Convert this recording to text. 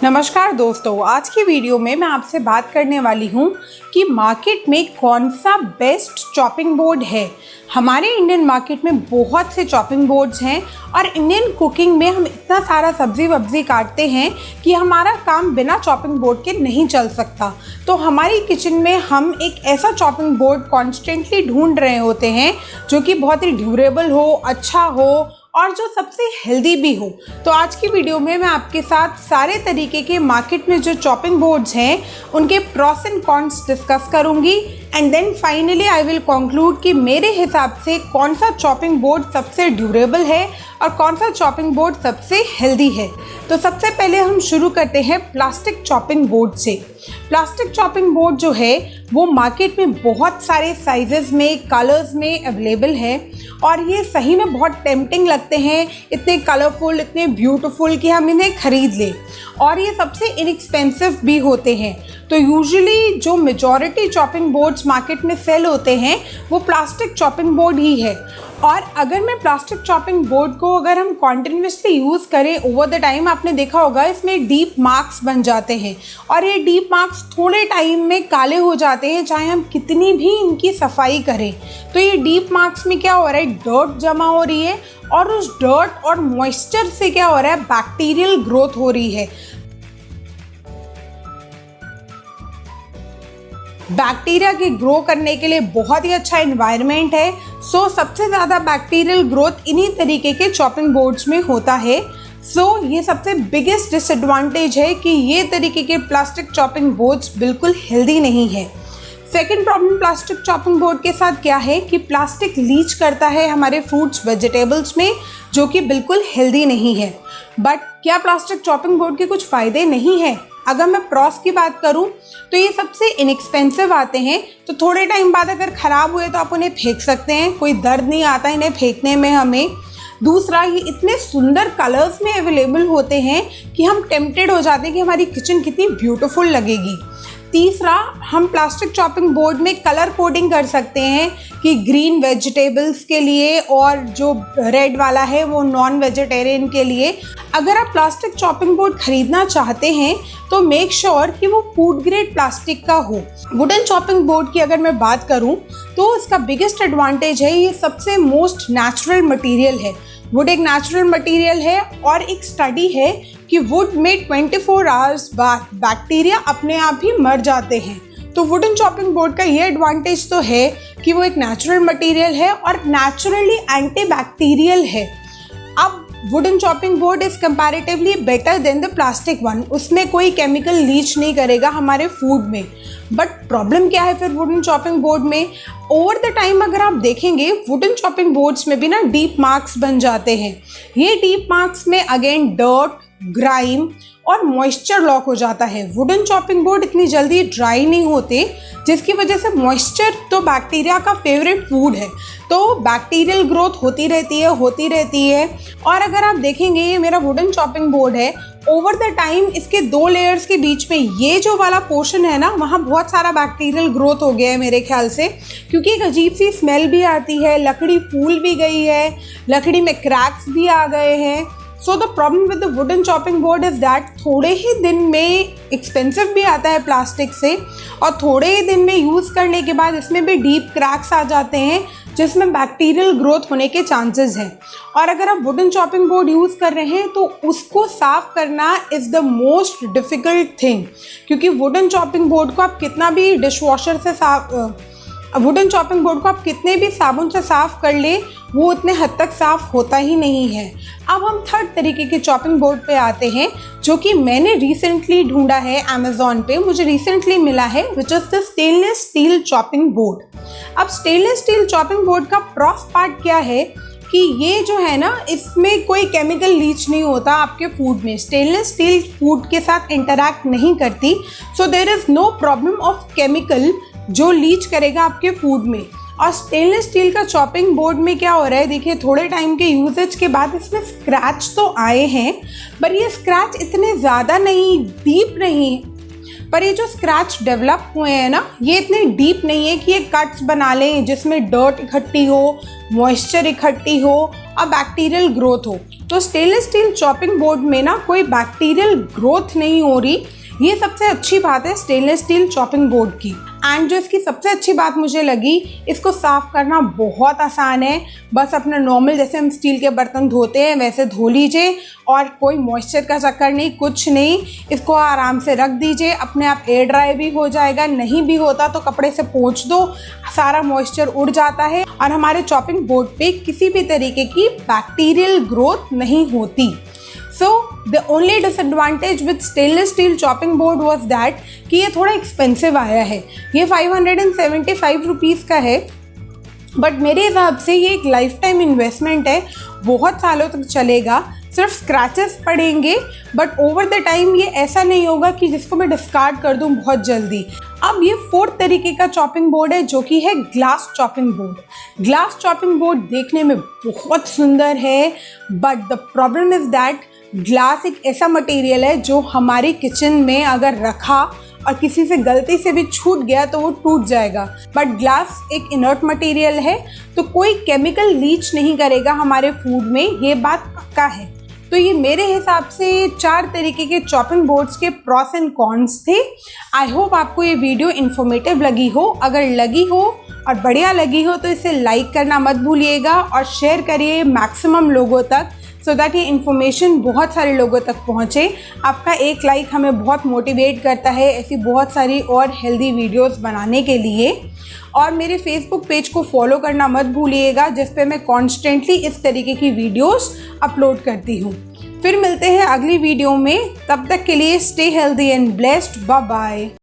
नमस्कार दोस्तों, आज की वीडियो में मैं आपसे बात करने वाली हूँ कि मार्केट में कौन सा बेस्ट चॉपिंग बोर्ड है। हमारे इंडियन मार्केट में बहुत से चॉपिंग बोर्ड्स हैं और इंडियन कुकिंग में हम इतना सारा सब्जी वब्जी काटते हैं कि हमारा काम बिना चॉपिंग बोर्ड के नहीं चल सकता। तो हमारी किचन में हम एक ऐसा चॉपिंग बोर्ड कॉन्स्टेंटली ढूंढ रहे होते हैं जो कि बहुत ही ड्यूरेबल हो, अच्छा हो और जो सबसे हेल्दी भी हो। तो आज की वीडियो में मैं आपके साथ सारे तरीके के मार्केट में जो चॉपिंग बोर्ड्स हैं उनके प्रॉस एंड कॉन्स डिस्कस करूंगी and then finally I will conclude कि मेरे हिसाब से कौन सा चॉपिंग बोर्ड सबसे ड्यूरेबल है और कौन सा चॉपिंग बोर्ड सबसे हेल्दी है। तो सबसे पहले हम शुरू करते हैं प्लास्टिक चॉपिंग बोर्ड से। प्लास्टिक चॉपिंग बोर्ड जो है वो मार्केट में बहुत सारे साइजेस में, कलर्स में अवेलेबल है और ये सही में बहुत टेम्पटिंग लगते हैं, इतने कलरफुल, इतने ब्यूटीफुल कि हम इन्हें खरीद लें और ये सबसे इनएक्सपेंसिव भी होते हैं। तो यूजुअली जो मेजॉरिटी चॉपिंग बोर्ड्स मार्केट में सेल होते हैं वो प्लास्टिक चॉपिंग बोर्ड ही है। और अगर मैं प्लास्टिक चॉपिंग बोर्ड को अगर हम कॉन्टिन्यूसली यूज़ करें ओवर द टाइम, आपने देखा होगा इसमें डीप मार्क्स बन जाते हैं और ये डीप मार्क्स थोड़े टाइम में काले हो जाते हैं चाहे हम कितनी भी इनकी सफाई करें। तो ये डीप मार्क्स में क्या हो रहा है, डर्ट जमा हो रही है और उस डर्ट और मॉइस्चर से क्या हो रहा है, बैक्टीरियल ग्रोथ हो रही है। बैक्टीरिया के ग्रो करने के लिए बहुत ही अच्छा एनवायरनमेंट है। सो सबसे ज़्यादा बैक्टीरियल ग्रोथ इन्हीं तरीके के चॉपिंग बोर्ड्स में होता है। ये सबसे बिगेस्ट डिसएडवांटेज है कि ये तरीके के प्लास्टिक चॉपिंग बोर्ड्स बिल्कुल हेल्दी नहीं है। Second problem plastic chopping board के साथ क्या है कि प्लास्टिक लीच करता है हमारे फ्रूट्स वेजिटेबल्स में, जो कि बिल्कुल हेल्दी नहीं है। बट क्या प्लास्टिक चॉपिंग बोर्ड के कुछ फ़ायदे नहीं हैं? अगर मैं प्रॉस की बात करूं तो ये सबसे इनएक्सपेंसिव आते हैं, तो थोड़े टाइम बाद अगर ख़राब हुए तो आप उन्हें फेंक सकते हैं, कोई दर्द नहीं आता इन्हें फेंकने में हमें। दूसरा, ये इतने सुंदर कलर्स में अवेलेबल होते हैं कि हम टेम्प्टेड हो जाते हैं कि हमारी किचन कितनी ब्यूटीफुल लगेगी। तीसरा, हम प्लास्टिक चॉपिंग बोर्ड में कलर कोडिंग कर सकते हैं कि ग्रीन वेजिटेबल्स के लिए और जो रेड वाला है वो नॉन वेजिटेरियन के लिए। अगर आप प्लास्टिक चॉपिंग बोर्ड खरीदना चाहते हैं तो मेक श्योर कि वो फूड ग्रेड प्लास्टिक का हो। वुडन चॉपिंग बोर्ड की अगर मैं बात करूं तो इसका बिगेस्ट एडवांटेज है ये सबसे मोस्ट नेचुरल मटेरियल है। वुड एक नेचुरल मटेरियल है और एक स्टडी है कि वुड में 24 आवर्स बाद बैक्टीरिया अपने आप ही मर जाते हैं। तो वुडन चॉपिंग बोर्ड का ये एडवांटेज तो है कि वो एक नेचुरल मटेरियल है और नेचुरली एंटीबैक्टीरियल है। अब wooden chopping board is comparatively better than the plastic one, उसमें कोई केमिकल लीच नहीं करेगा हमारे फूड में। बट प्रॉब्लम क्या है फिर वुडन चॉपिंग बोर्ड में? ओवर द टाइम अगर आप देखेंगे वुडन चॉपिंग बोर्ड्स में भी ना डीप मार्क्स बन जाते हैं। ये डीप मार्क्स में अगेन डर्ट, ग्राइम और मॉइस्चर लॉक हो जाता है। वुडन चॉपिंग बोर्ड इतनी जल्दी ड्राई नहीं होते, जिसकी वजह से मॉइस्चर तो बैक्टीरिया का फेवरेट फूड है, तो बैक्टीरियल ग्रोथ होती रहती है। और अगर आप देखेंगे ये मेरा वुडन चॉपिंग बोर्ड है, ओवर द टाइम इसके 2 लेयर्स के बीच में ये जो वाला पोर्शन है ना, वहाँ बहुत सारा बैक्टीरियल ग्रोथ हो गया है मेरे ख्याल से, क्योंकि एक अजीब सी स्मेल भी आती है, लकड़ी फूल भी गई है, लकड़ी में क्रैक्स भी आ गए हैं। So the problem with the wooden chopping board is that थोड़े ही दिन में एक्सपेंसिव भी आता है प्लास्टिक से और थोड़े ही दिन में यूज़ करने के बाद इसमें भी डीप क्रैक्स आ जाते हैं जिसमें बैक्टीरियल ग्रोथ होने के चांसेस हैं। और अगर आप वुडन चॉपिंग बोर्ड यूज़ कर रहे हैं तो उसको साफ़ करना is the most difficult thing, क्योंकि वुडन चॉपिंग बोर्ड को आप कितना भी डिशवॉशर से वुडन चॉपिंग बोर्ड को आप कितने भी साबुन से साफ़ कर ले वो उतने हद तक साफ़ होता ही नहीं है। अब हम थर्ड तरीके के चॉपिंग बोर्ड पे आते हैं जो कि मैंने रिसेंटली ढूंढा है अमेज़ॉन पे, मुझे रिसेंटली मिला है, which is the stainless steel chopping board. अब स्टेनलेस स्टील चॉपिंग बोर्ड का प्रॉस पार्ट क्या है कि ये जो है ना, इसमें कोई केमिकल लीच नहीं होता आपके फूड में। स्टेनलेस स्टील फूड के साथ इंटरैक्ट नहीं करती, so there is no problem of chemical जो लीच करेगा आपके फूड में। और स्टेनलेस स्टील का चॉपिंग बोर्ड में क्या हो रहा है, देखिए थोड़े टाइम के यूजेज के बाद इसमें स्क्रैच तो आए हैं, पर ये स्क्रैच इतने ज़्यादा नहीं, डीप नहीं। पर ये जो स्क्रैच डेवलप हुए हैं ना, ये इतने डीप नहीं है कि ये कट्स बना लें जिसमें डर्ट इकट्ठी हो, मॉइस्चर इकट्ठी हो और बैक्टीरियल ग्रोथ हो। तो स्टेनलेस स्टील चॉपिंग बोर्ड में ना कोई बैक्टीरियल ग्रोथ नहीं हो रही, ये सबसे अच्छी बात है स्टेनलेस स्टील चॉपिंग बोर्ड की। एंड जो इसकी सबसे अच्छी बात मुझे लगी, इसको साफ़ करना बहुत आसान है। बस अपना नॉर्मल जैसे हम स्टील के बर्तन धोते हैं वैसे धो लीजिए और कोई मॉइस्चर का चक्कर नहीं, कुछ नहीं। इसको आराम से रख दीजिए, अपने आप एयर ड्राई भी हो जाएगा। नहीं भी होता तो कपड़े से पोंछ दो, सारा मॉइस्चर उड़ जाता है और हमारे चॉपिंग बोर्ड पे किसी भी तरीके की बैक्टीरियल ग्रोथ नहीं होती। So the only disadvantage with stainless steel chopping board was that कि ये थोड़ा एक्सपेंसिव आया है। ये 575 रुपीज़ का है, बट मेरे हिसाब से ये एक लाइफ टाइम इन्वेस्टमेंट है, बहुत सालों तक चलेगा। सिर्फ स्क्रैचेस पड़ेंगे बट ओवर द टाइम ये ऐसा नहीं होगा कि जिसको मैं डिस्कार्ड कर दूं बहुत जल्दी। अब ये फोर्थ तरीके का चॉपिंग बोर्ड है जो कि है glass chopping board. Glass chopping board देखने में बहुत सुंदर है, but the problem is that glass एक ऐसा मटेरियल है जो हमारी किचन में अगर रखा और किसी से गलती से भी छूट गया तो वो टूट जाएगा। बट ग्लास एक इनर्ट मटेरियल है तो कोई केमिकल लीच नहीं करेगा हमारे फूड में, ये बात पक्का है। तो ये मेरे हिसाब से 4 तरीके के चॉपिंग बोर्ड्स के प्रॉस एंड कॉन्स थे। आई होप आपको ये वीडियो इन्फॉर्मेटिव लगी हो। अगर लगी हो और बढ़िया लगी हो तो इसे लाइक करना मत भूलिएगा और शेयर करिए मैक्सिमम लोगों तक, सो दैट ये इन्फॉर्मेशन बहुत सारे लोगों तक पहुँचे। आपका एक लाइक हमें बहुत मोटिवेट करता है ऐसी बहुत सारी और हेल्दी वीडियोस बनाने के लिए। और मेरे फेसबुक पेज को फॉलो करना मत भूलिएगा जिस पे मैं कॉन्स्टेंटली इस तरीके की वीडियोस अपलोड करती हूँ। फिर मिलते हैं अगली वीडियो में, तब तक के लिए stay healthy and blessed. Bye bye.